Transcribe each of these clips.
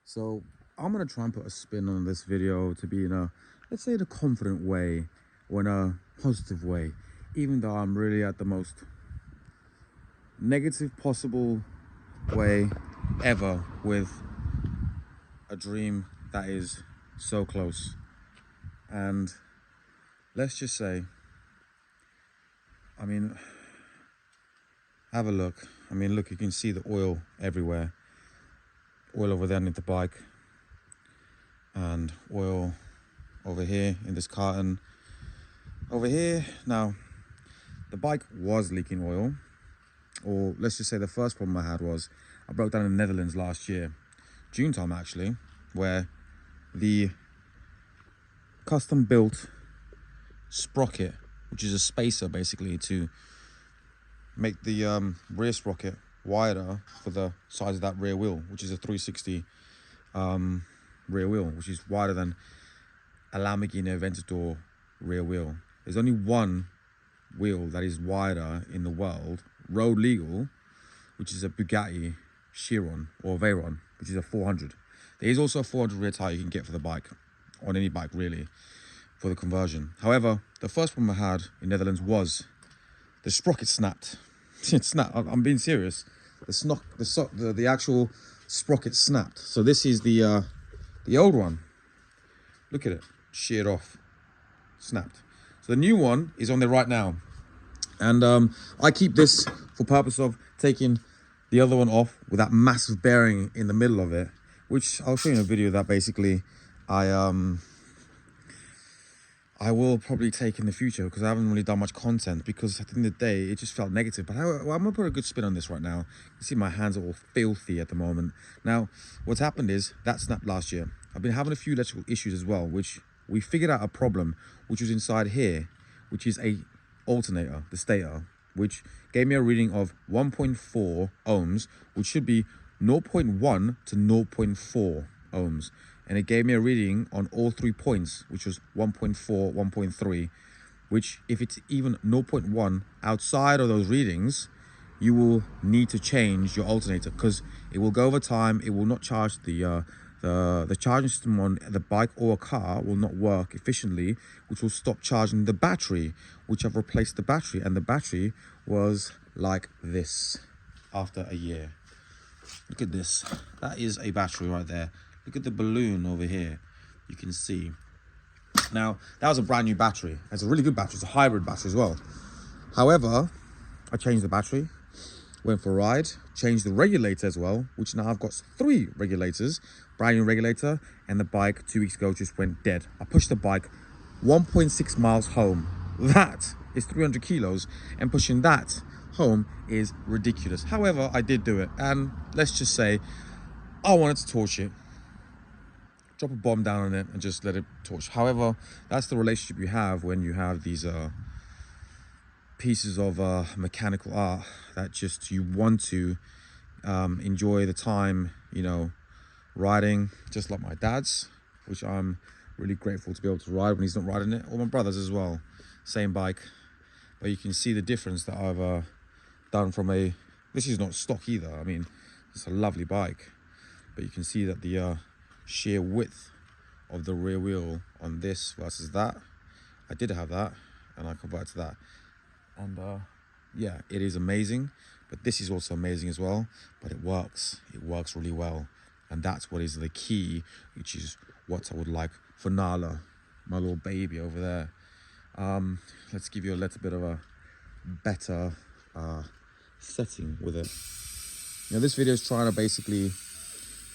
So I'm gonna try and put a spin on this video to be in a, let's say, in a confident way or in a positive way, even though I'm really at the most negative possible way ever with a dream that is so close. And let's just say, I mean, have a look. I mean, look, you can see the oil everywhere. Oil over there underneath the bike, and oil over here in this carton over here. Now, the bike was leaking oil, or let's just say the first problem I had was I broke down in the Netherlands last year, June time actually, where the custom built sprocket, which is a spacer basically to make the rear sprocket wider for the size of that rear wheel, which is a 360 rear wheel, which is wider than a Lamborghini Aventador rear wheel. There's only one wheel that is wider in the world, road legal, which is a Bugatti Chiron or Veyron, which is a 400. There is also a 400 rear tire you can get for the bike, on any bike really, for the conversion. However, the first problem I had in Netherlands was the sprocket snapped. It snapped. I'm being serious. The actual sprocket snapped. So this is the old one. Look at it, sheared off, snapped. So the new one is on there right now, and I keep this for purpose of taking the other one off with that massive bearing in the middle of it, which I'll show you in a video that basically I will probably take in the future, because I haven't really done much content, because at the end of the day it just felt negative. But I'm gonna put a good spin on this right now. You see my hands are all filthy at the moment. Now what's happened is that snapped last year. I've been having a few electrical issues as well, which we figured out a problem which was inside here, which is a alternator, the stator, which gave me a reading of 1.4 ohms, which should be 0.1 to 0.4 ohms. And it gave me a reading on all 3 points, which was 1.4, 1.3, which if it's even 0.1 outside of those readings, you will need to change your alternator, because it will go over time. It will not charge the charging system on the bike or a car will not work efficiently, which will stop charging the battery, which I've replaced the battery, and the battery was like this after a year. Look at this. That is a battery right there. Look at the balloon over here. You can see. Now, that was a brand new battery. It's a really good battery. It's a hybrid battery as well. However, I changed the battery, went for a ride, changed the regulator as well, which now I've got 3 regulators, brand new regulator, and the bike 2 weeks ago just went dead. I pushed the bike 1.6 miles home. That is 300 kilos, and pushing that home is ridiculous. However, I did do it, and let's just say I wanted to torch it. Drop a bomb down on it and just let it torch. However, that's the relationship you have when you have these pieces of mechanical art that just you want to enjoy the time, you know, riding, just like my dad's, which I'm really grateful to be able to ride when he's not riding it, or my brother's as well, same bike. But you can see the difference that I've done from a, this is not stock either, I mean, it's a lovely bike, but you can see that the sheer width of the rear wheel on this versus that. I did have that and I converted to that, and yeah, it is amazing, but this is also amazing as well. But it works really well, and that's what is the key, which is what I would like for Nala, my little baby over there. Let's give you a little bit of a better setting with it. Now this video is trying to basically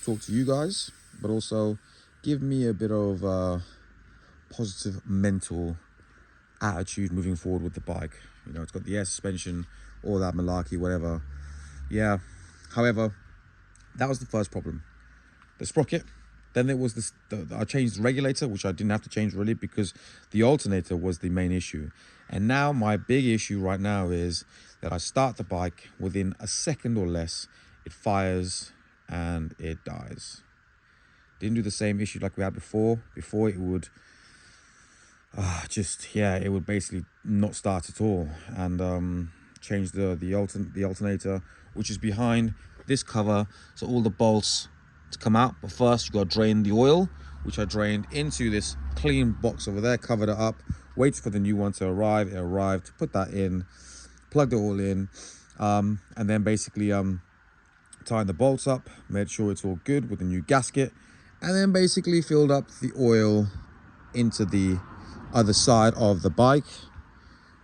talk to you guys, but also give me a bit of positive mental attitude moving forward with the bike. You know, it's got the air suspension, all that malarkey, whatever. Yeah. However, that was the first problem, the sprocket. Then there was this, I changed the regulator, which I didn't have to change really, because the alternator was the main issue. And now my big issue right now is that I start the bike, within a second or less, it fires and it dies. Didn't do the same issue like we had before. Before it would it would basically not start at all. And change the alternator, which is behind this cover, so all the bolts to come out. But first you got to drain the oil, which I drained into this clean box over there, covered it up, waited for the new one to arrive. It arrived, put that in, plugged it all in, and then basically tightened the bolts up, made sure it's all good with the new gasket, and then basically filled up the oil into the other side of the bike,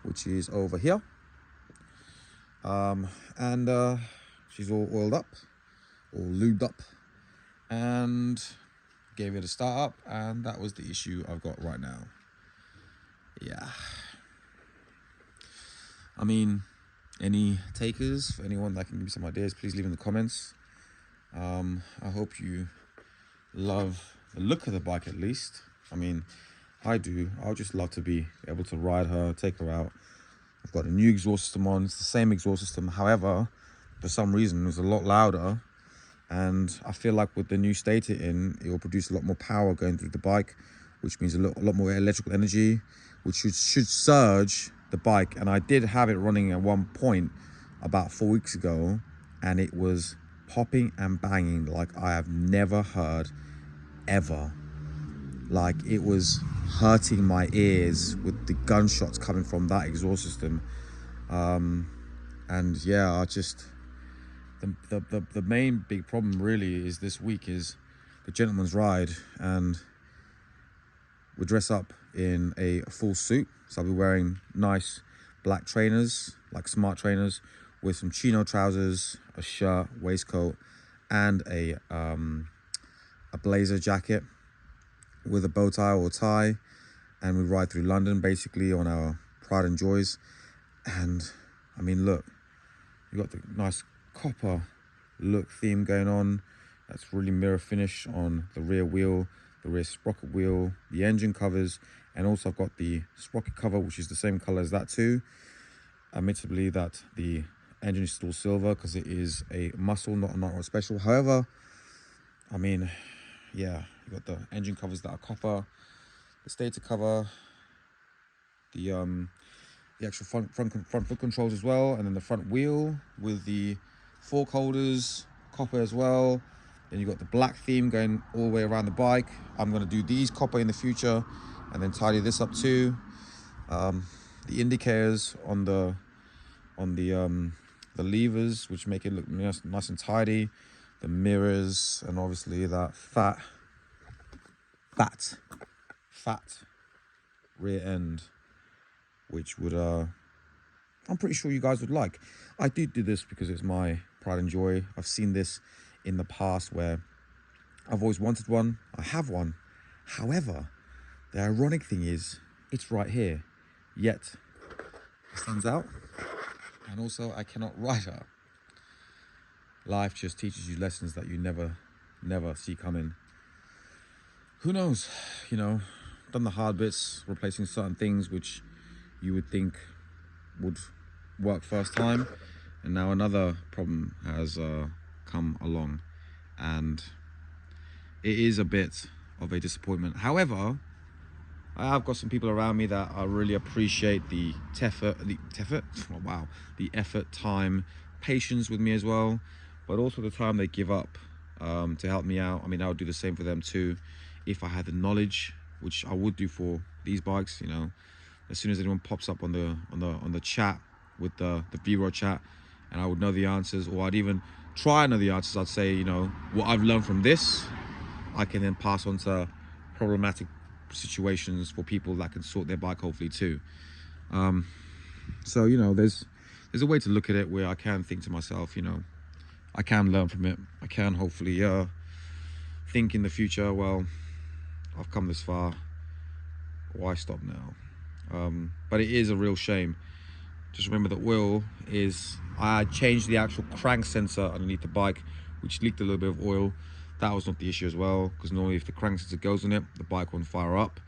which is over here. And she's all oiled up, all lubed up, and gave it a start up, and that was the issue I've got right now. Yeah. I mean, any takers, for anyone that can give me some ideas, please leave in the comments. I hope you love the look of the bike at least. I mean, I do. I would just love to be able to ride her, take her out. I've got a new exhaust system on. It's the same exhaust system. However, for some reason, it was a lot louder. And I feel like with the new stator in, it will produce a lot more power going through the bike, which means a lot more electrical energy, which should surge the bike. And I did have it running at one point about 4 weeks ago, and it was popping and banging like I have never heard ever. Like, it was hurting my ears with the gunshots coming from that exhaust system. And yeah, I just the main big problem really is this week is the gentleman's ride, and we dress up in a full suit. So I'll be wearing nice black trainers, like smart trainers, with some chino trousers, a shirt, waistcoat, and a blazer jacket with a bow tie or tie. And we ride through London basically on our Pride and Joys. And I mean, look, you got the nice copper look theme going on. That's really mirror finish on the rear wheel, the rear sprocket wheel, the engine covers, and also I've got the sprocket cover, which is the same color as that too. Admittedly, that the engine is still silver because it is a muscle, not a special. However, I mean, yeah, you got the engine covers that are copper, the stator cover, the actual front foot controls as well, and then the front wheel with the fork holders, copper as well. Then you got the black theme going all the way around the bike. I'm going to do these copper in the future and then tidy this up too. The indicators on the levers, which make it look nice and tidy. The mirrors, and obviously that fat rear end, which would I'm pretty sure you guys would like. I did do this because it's my pride and joy. I've seen this in the past where I've always wanted one. I have one. However, the ironic thing is it's right here, yet it stands out, and also I cannot ride her. Life just teaches you lessons that you never see coming. Who knows, you know, done the hard bits, replacing certain things which you would think would work first time, and now another problem has come along, and it is a bit of a disappointment. However, I have got some people around me that I really appreciate the effort, time, patience with me as well, but also the time they give up to help me out. I mean, I would do the same for them too if I had the knowledge, which I would do for these bikes. You know, as soon as anyone pops up on the chat with the V-Rod chat, and I would know the answers, or I'd even try to know the answers, I'd say, you know, what I've learned from this, I can then pass on to problematic situations for people that can sort their bike hopefully too. So, you know, there's a way to look at it where I can think to myself, you know, I can learn from it. I can hopefully think in the future, well, I've come this far, why stop now? But it is a real shame. Just remember that oil is, I changed the actual crank sensor underneath the bike, which leaked a little bit of oil. That was not the issue as well, because normally if the crank sensor goes on it, the bike won't fire up.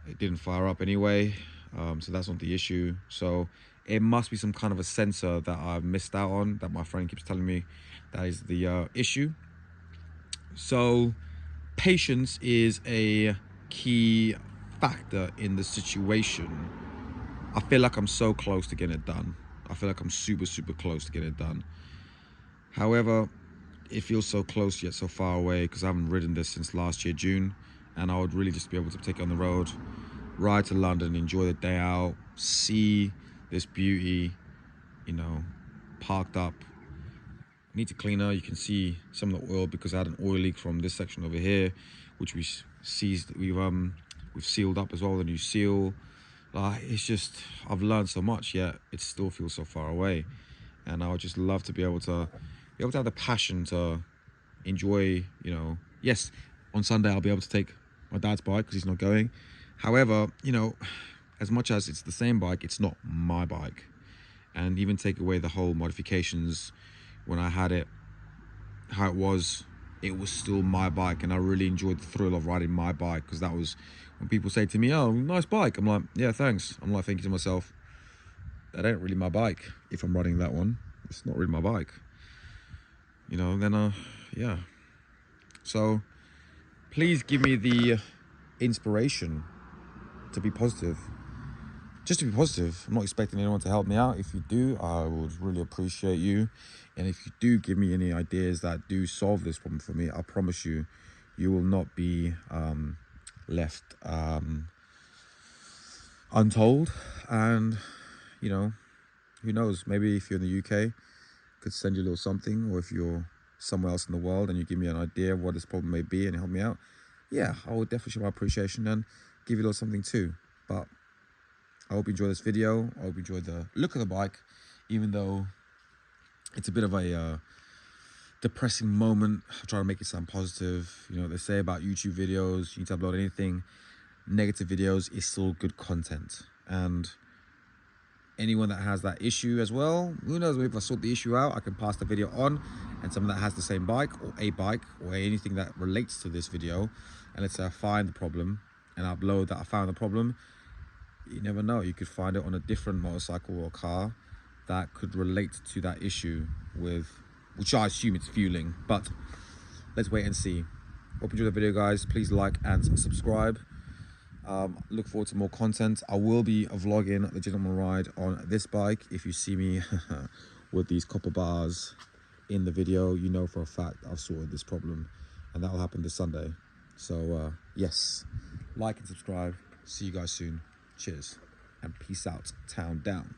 It didn't fire up anyway, so that's not the issue. So it must be some kind of a sensor that I've missed out on, that my friend keeps telling me that is the issue. So patience is a key factor in the situation. I feel like I'm so close to getting it done. I feel like I'm super close to getting it done. However, it feels so close yet so far away, because I haven't ridden this since last year June, and I would really just be able to take it on the road, ride to London, enjoy the day out, see this beauty, you know, parked up. Need to clean her. You can see some of the oil because I had an oil leak from this section over here, which we've sealed up as well, the new seal. It's just, I've learned so much, yet it still feels so far away. And I would just love to be able to have the passion to enjoy, you know, yes, on Sunday I'll be able to take my dad's bike because he's not going. However, you know, as much as it's the same bike, it's not my bike. And even take away the whole modifications, when I had it, how it was still my bike, and I really enjoyed the thrill of riding my bike, because that was when people say to me, oh, nice bike, I'm like, yeah, thanks. I'm like thinking to myself, that ain't really my bike. If I'm riding that one, it's not really my bike, you know. Then yeah, so please give me the inspiration to be positive, just to be positive. I'm not expecting anyone to help me out. If you do, I would really appreciate you. And if you do give me any ideas that do solve this problem for me, I promise you, you will not be left untold. And, you know, who knows, maybe if you're in the UK, could send you a little something, or if you're somewhere else in the world and you give me an idea of what this problem may be and help me out, yeah, I will definitely show my appreciation and give you a little something too. But I hope you enjoy this video. I hope you enjoyed the look of the bike, even though it's a bit of a depressing moment. I try to make it sound positive. You know, they say about YouTube videos, you need to upload anything. Negative videos is still good content. And anyone that has that issue as well, who knows, maybe if I sort the issue out, I can pass the video on, and someone that has the same bike or anything that relates to this video, and let's say I find the problem and upload that I found the problem, you never know, you could find it on a different motorcycle or car that could relate to that issue, with which I assume it's fueling, but let's wait and see. Hope you enjoyed the video, guys. Please like and subscribe. Look forward to more content. I will be vlogging the gentleman ride on this bike. If you see me with these copper bars in the video, you know for a fact I've sorted this problem, and that will happen this Sunday. So yes, like and subscribe. See you guys soon. Cheers and peace out. Town down.